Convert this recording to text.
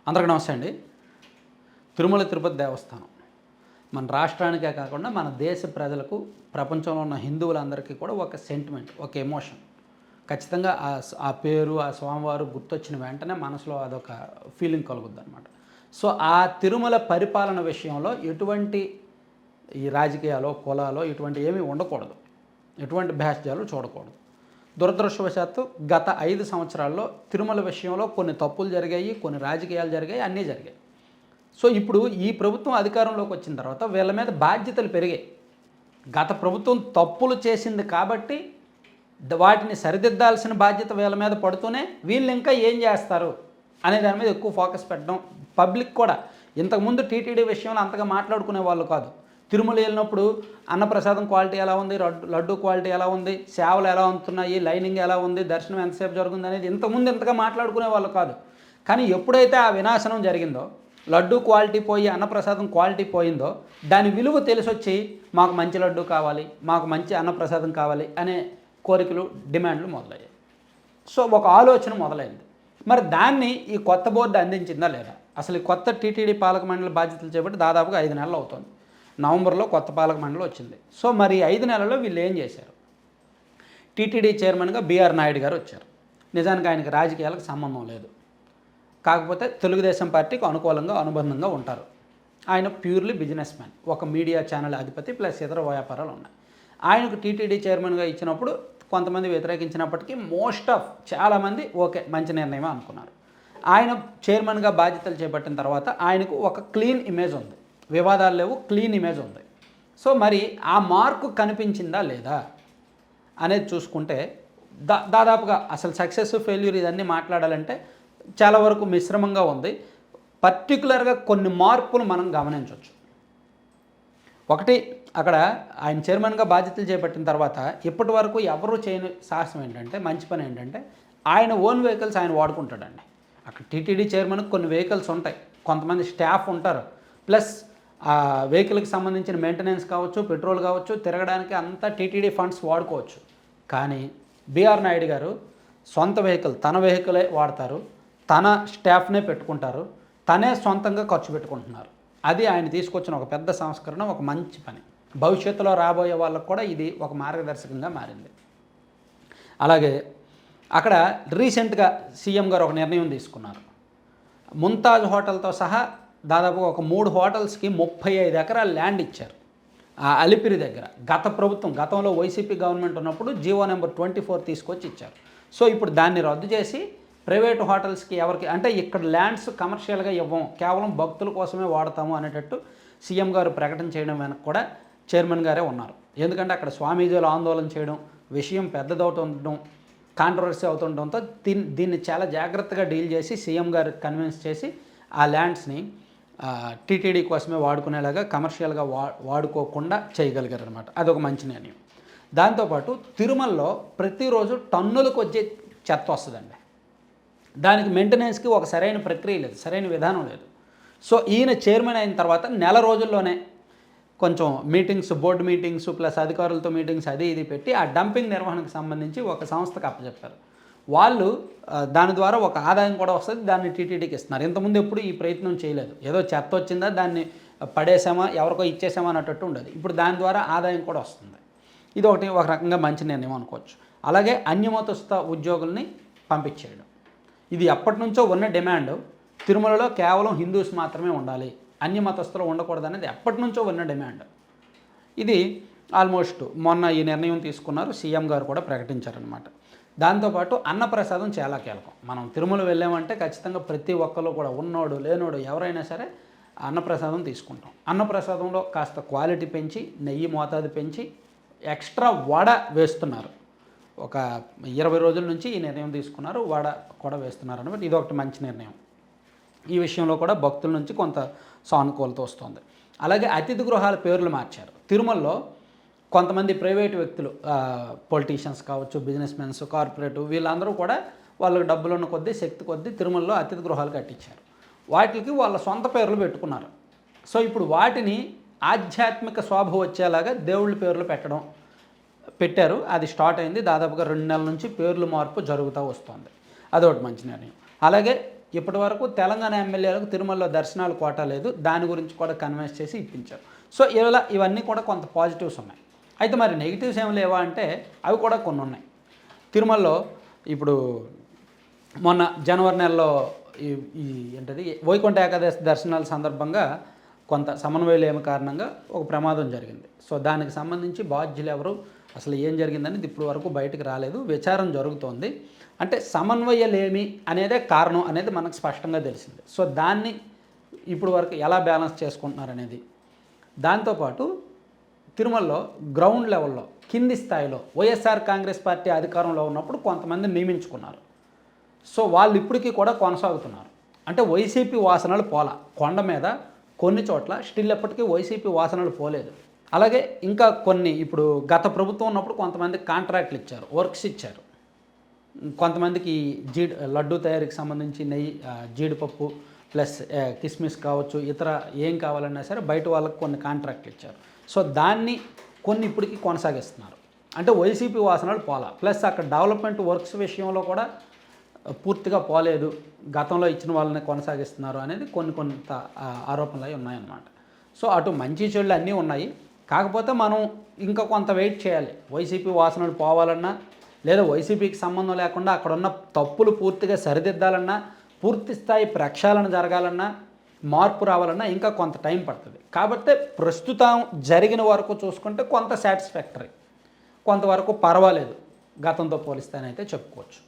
అందరికీ నమస్తే అండి. తిరుమల తిరుపతి దేవస్థానం మన రాష్ట్రానికే కాకుండా మన దేశ ప్రజలకు, ప్రపంచంలో ఉన్న హిందువులందరికీ కూడా ఒక సెంటిమెంట్, ఒక ఎమోషన్. ఖచ్చితంగా ఆ పేరు, ఆ స్వామివారు గుర్తొచ్చిన వెంటనే మనసులో అదొక ఫీలింగ్ కలుగుద్దనమాట. సో ఆ తిరుమల పరిపాలన విషయంలో ఎటువంటి ఈ రాజకీయాలు, కులాలు ఇటువంటి ఏమీ ఉండకూడదు. ఎటువంటి భేషజాలు చూడకూడదు. దురదృష్టవశాత్తు గత 5 సంవత్సరాల్లో తిరుమల విషయంలో కొన్ని తప్పులు జరిగాయి, కొన్ని రాజకీయాలు జరిగాయి, అన్నీ జరిగాయి. సో ఇప్పుడు ఈ ప్రభుత్వం అధికారంలోకి వచ్చిన తర్వాత వీళ్ళ మీద బాధ్యతలు పెరిగాయి. గత ప్రభుత్వం తప్పులు చేసింది కాబట్టి వాటిని సరిదిద్దాల్సిన బాధ్యత వీళ్ళ మీద పడుతూనే వీళ్ళు ఇంకా ఏం చేస్తారు అనే దాని మీద ఎక్కువ ఫోకస్ పెట్టడం. పబ్లిక్ కూడా ఇంతకుముందు టీటీడీ విషయంలో అంతగా మాట్లాడుకునే వాళ్ళు కాదు. తిరుమల వెళ్ళినప్పుడు అన్నప్రసాదం క్వాలిటీ ఎలా ఉంది, లడ్డు క్వాలిటీ ఎలా ఉంది, సేవలు ఎలా ఉంటున్నాయి, లైనింగ్ ఎలా ఉంది, దర్శనం ఎంతసేపు జరుగుతుంది అనేది ఇంతకుముందు ఇంతగా మాట్లాడుకునే వాళ్ళు కాదు. కానీ ఎప్పుడైతే ఆ వినాశనం జరిగిందో, లడ్డు క్వాలిటీ పోయి అన్నప్రసాదం క్వాలిటీ పోయిందో, దాని విలువ తెలిసొచ్చి మాకు మంచి లడ్డు కావాలి, మాకు మంచి అన్నప్రసాదం కావాలి అనే కోరికలు, డిమాండ్లు మొదలయ్యాయి. సో ఒక ఆలోచన మొదలైంది. మరి దాన్ని ఈ కొత్త బోర్డు అందించిందా లేదా? అసలు ఈ కొత్త టీటీడీ పాలక మండలి బాధ్యతలు చేపట్టి దాదాపుగా 5 నెలలు అవుతుంది. నవంబర్లో కొత్త పాలక మండలి వచ్చింది. సో మరి 5 నెలల్లో వీళ్ళు ఏం చేశారు? టీటీడీ చైర్మన్గా బిఆర్ నాయుడు గారు వచ్చారు. నిజానికి ఆయనకి రాజకీయాలకు సంబంధం లేదు. కాకపోతే తెలుగుదేశం పార్టీకి అనుకూలంగా, అనుబంధంగా ఉంటారు. ఆయన ప్యూర్లీ బిజినెస్ మ్యాన్, ఒక మీడియా ఛానల్ అధిపతి ప్లస్ ఇతర వ్యాపారాలు ఉన్నాయి. ఆయనకు టీటీడీ చైర్మన్గా ఇచ్చినప్పుడు కొంతమంది వ్యతిరేకించినప్పటికీ చాలామంది ఓకే మంచి నిర్ణయమే అనుకున్నారు. ఆయన చైర్మన్గా బాధ్యతలు చేపట్టిన తర్వాత ఆయనకు ఒక క్లీన్ ఇమేజ్ ఉంది, వివాదాలు లేవు, క్లీన్ ఇమేజ్ ఉంది. సో మరి ఆ మార్కు కనిపించిందా లేదా అనేది చూసుకుంటే దాదాపుగా అసలు సక్సెస్, ఫెయిల్యూర్ ఇదన్నీ మాట్లాడాలంటే చాలా వరకు మిశ్రమంగా ఉంది. పర్టికులర్గా కొన్ని మార్పులు మనం గమనించవచ్చు. ఒకటి, అక్కడ ఆయన చైర్మన్గా బాధ్యతలు చేపట్టిన తర్వాత ఇప్పటి వరకు ఎవరు చేయని సాహసం ఏంటంటే, మంచి పని ఏంటంటే ఆయన ఓన్ వెహికల్స్ ఆయన వాడుకుంటాడండి. అక్కడ టీటీడీ చైర్మన్కి కొన్ని వెహికల్స్ ఉంటాయి, కొంతమంది స్టాఫ్ ఉంటారు, ప్లస్ ఆ వెహికల్కి సంబంధించిన మెయింటెనెన్స్ కావచ్చు, పెట్రోల్ కావచ్చు, తిరగడానికి అంతా టీటీడీ ఫండ్స్ వాడుకోవచ్చు. కానీ బిఆర్ నాయుడు గారు సొంత వెహికల్, తన వెహికలే వాడతారు, తన స్టాఫ్నే పెట్టుకుంటారు, తనే సొంతంగా ఖర్చు పెట్టుకుంటున్నారు. అది ఆయన తీసుకొచ్చిన ఒక పెద్ద సంస్కరణ, ఒక మంచి పని. భవిష్యత్తులో రాబోయే వాళ్ళకు కూడా ఇది ఒక మార్గదర్శకంగా మారింది. అలాగే అక్కడ రీసెంట్గా సీఎం గారు ఒక నిర్ణయం తీసుకున్నారు. ముంతాజ్ హోటల్తో సహా దాదాపు ఒక 3 హోటల్స్కి 35 ఎకరాల ల్యాండ్ ఇచ్చారు ఆ అలిపిరి దగ్గర. గతంలో వైసీపీ గవర్నమెంట్ ఉన్నప్పుడు జీవో నెంబర్ 24 తీసుకొచ్చి ఇచ్చారు. సో ఇప్పుడు దాన్ని రద్దు చేసి ప్రైవేట్ హోటల్స్కి ఎవరికి అంటే ఇక్కడ ల్యాండ్స్ కమర్షియల్గా ఇవ్వం, కేవలం భక్తుల కోసమే వాడతాము అనేటట్టు సీఎం గారు ప్రకటన చేయడం వెనక కూడా చైర్మన్ గారే ఉన్నారు. ఎందుకంటే అక్కడ స్వామీజీలు ఆందోళన చేయడం, విషయం పెద్దదవుతుండడం, కాంట్రవర్సీ అవుతుండడంతో దీన్ని చాలా జాగ్రత్తగా డీల్ చేసి సీఎం గారు కన్విన్స్ చేసి ఆ ల్యాండ్స్ని టీటీడీ కోసమే వాడుకునేలాగా కమర్షియల్గా వాడుకోకుండా చేయగలిగారు అనమాట. అదొక మంచి నిర్ణయం. దాంతోపాటు తిరుమలలో ప్రతిరోజు టన్నులకు వచ్చే చెత్త వస్తుందండి. దానికి మెయింటెనెన్స్కి ఒక సరైన ప్రక్రియ లేదు, సరైన విధానం లేదు. సో ఈయన చైర్మన్ అయిన తర్వాత నెల రోజుల్లోనే కొంచెం మీటింగ్స్, బోర్డు మీటింగ్స్ ప్లస్ అధికారులతో మీటింగ్స్ అది ఇది పెట్టి ఆ డంపింగ్ నిర్వహణకు సంబంధించి ఒక సంస్థకు అప్పచెప్పారు. వాళ్ళు దాని ద్వారా ఒక ఆదాయం కూడా వస్తుంది, దాన్ని టీటీడీకి ఇస్తున్నారు. ఇంతకుముందు ఎప్పుడు ఈ ప్రయత్నం చేయలేదు. ఏదో చెత్త వచ్చిందా దాన్ని పడేసామా, ఎవరికో ఇచ్చేసామా అన్నట్టు ఉండదు. ఇప్పుడు దాని ద్వారా ఆదాయం కూడా వస్తుంది. ఇది ఒక రకంగా మంచి నిర్ణయం అనుకోవచ్చు. అలాగే అన్యమతస్థ ఉద్యోగుల్ని పంపించేయడం, ఇది ఎప్పటి నుంచో ఉన్న డిమాండ్. తిరుమలలో కేవలం హిందూస్ మాత్రమే ఉండాలి, అన్యమతస్థులు ఉండకూడదు అనేది ఎప్పటి నుంచో ఉన్న డిమాండ్. ఇది ఆల్మోస్ట్ మొన్న ఈ నిర్ణయం తీసుకున్నారు, సీఎం గారు కూడా ప్రకటించారనమాట. దాంతోపాటు అన్నప్రసాదం చాలా కీలకం. మనం తిరుమల వెళ్ళామంటే ఖచ్చితంగా ప్రతి ఒక్కరు కూడా, ఉన్నోడు లేనోడు ఎవరైనా సరే అన్నప్రసాదం తీసుకుంటాం. అన్నప్రసాదంలో కాస్త క్వాలిటీ పెంచి, నెయ్యి మోతాదు పెంచి, ఎక్స్ట్రా వడ వేస్తున్నారు. ఒక 20 రోజుల నుంచి ఈ నిర్ణయం తీసుకున్నారు, వడ కూడా వేస్తున్నారు అనమాట. ఇది ఒకటి మంచి నిర్ణయం. ఈ విషయంలో కూడా భక్తుల నుంచి కొంత సానుకూలత వస్తుంది. అలాగే అతిథి గృహాల పేర్లు మార్చారు. తిరుమలలో కొంతమంది ప్రైవేటు వ్యక్తులు, పొలిటీషియన్స్ కావచ్చు, బిజినెస్ మెన్స్, కార్పొరేటివ్, వీళ్ళందరూ కూడా వాళ్ళకి డబ్బులున్న కొద్దీ, శక్తి కొద్దీ తిరుమలలో అతిథి గృహాలు కట్టించారు. వాటికి వాళ్ళ సొంత పేర్లు పెట్టుకున్నారు. సో ఇప్పుడు వాటిని ఆధ్యాత్మిక శోభ వచ్చేలాగా దేవుళ్ళ పేర్లు పెట్టారు. అది స్టార్ట్ అయింది. దాదాపుగా 2 నెలల నుంచి పేర్లు మార్పు జరుగుతూ వస్తుంది. అదొకటి మంచి నిర్ణయం. అలాగే ఇప్పటి వరకు తెలంగాణ ఎమ్మెల్యేలకు తిరుమలలో దర్శనాలు కోటా లేదు, దాని గురించి కూడా కన్విన్స్ చేసి ఇప్పించారు. సో ఇవన్నీ కూడా కొంత పాజిటివ్స్ ఉన్నాయి. అయితే మరి నెగిటివ్స్ ఏమి లేవా అంటే అవి కూడా కొన్ని ఉన్నాయి. తిరుమలలో ఇప్పుడు మొన్న జనవరి నెలలో ఈ ఏంటది వైకుంఠ ఏకాదశి దర్శనాల సందర్భంగా కొంత సమన్వయలేమి కారణంగా ఒక ప్రమాదం జరిగింది. సో దానికి సంబంధించి బాధ్యులు ఎవరు, అసలు ఏం జరిగిందని ఇప్పటి వరకు బయటకు రాలేదు, విచారణ జరుగుతోంది. అంటే సమన్వయలేమి అనేదే కారణం అనేది మనకు స్పష్టంగా తెలిసింది. సో దాన్ని ఇప్పుడు వరకు ఎలా బ్యాలెన్స్ చేసుకుంటున్నారు అనేది. దాంతోపాటు తిరుమలలో గ్రౌండ్ లెవెల్లో కింది స్థాయిలో వైఎస్ఆర్ కాంగ్రెస్ పార్టీ అధికారంలో ఉన్నప్పుడు కొంతమంది నియమించుకున్నారు. సో వాళ్ళు ఇప్పటికీ కూడా కొనసాగుతున్నారు. అంటే వైసీపీ వాసనలు పోలా, కొండ మీద కొన్ని చోట్ల స్టిల్ ఎప్పటికీ వైసీపీ వాసనలు పోలేదు. అలాగే ఇంకా కొన్ని ఇప్పుడు గత ప్రభుత్వం ఉన్నప్పుడు కొంతమంది కాంట్రాక్ట్లు ఇచ్చారు, వర్క్స్ ఇచ్చారు. కొంతమందికి లడ్డూ తయారీకి సంబంధించి నెయ్యి, జీడిపప్పు ప్లస్ కిస్మిస్ కావచ్చు, ఇతర ఏం కావాలన్నా సరే బయట వాళ్ళకి కొన్ని కాంట్రాక్ట్లు ఇచ్చారు. సో దాన్ని కొన్ని ఇప్పటికీ కొనసాగిస్తున్నారు. అంటే వైసీపీ వాసనలు పోలా. ప్లస్ అక్కడ డెవలప్మెంట్ వర్క్స్ విషయంలో కూడా పూర్తిగా పోలేదు, గతంలో ఇచ్చిన వాళ్ళని కొనసాగిస్తున్నారు అనేది కొంత ఆరోపణలు అవి ఉన్నాయన్నమాట. సో అటు మంచి చెడులు అన్నీ ఉన్నాయి. కాకపోతే మనం ఇంకా కొంత వెయిట్ చేయాలి. వైసీపీ వాసనలు పోవాలన్నా, లేదా వైసీపీకి సంబంధం లేకుండా అక్కడ ఉన్న తప్పులు పూర్తిగా సరిదిద్దాలన్నా, పూర్తి స్థాయి ప్రక్షాళన జరగాలన్నా, మార్పు రావాలన్నా ఇంకా కొంత టైం పడుతుంది. కాబట్టి ప్రస్తుతం జరిగిన వరకు చూసుకుంటే కొంత సాటిస్ఫాక్టరీ, కొంతవరకు పర్వాలేదు గతంతో పోలిస్తేనైతే చెప్పుకోవచ్చు.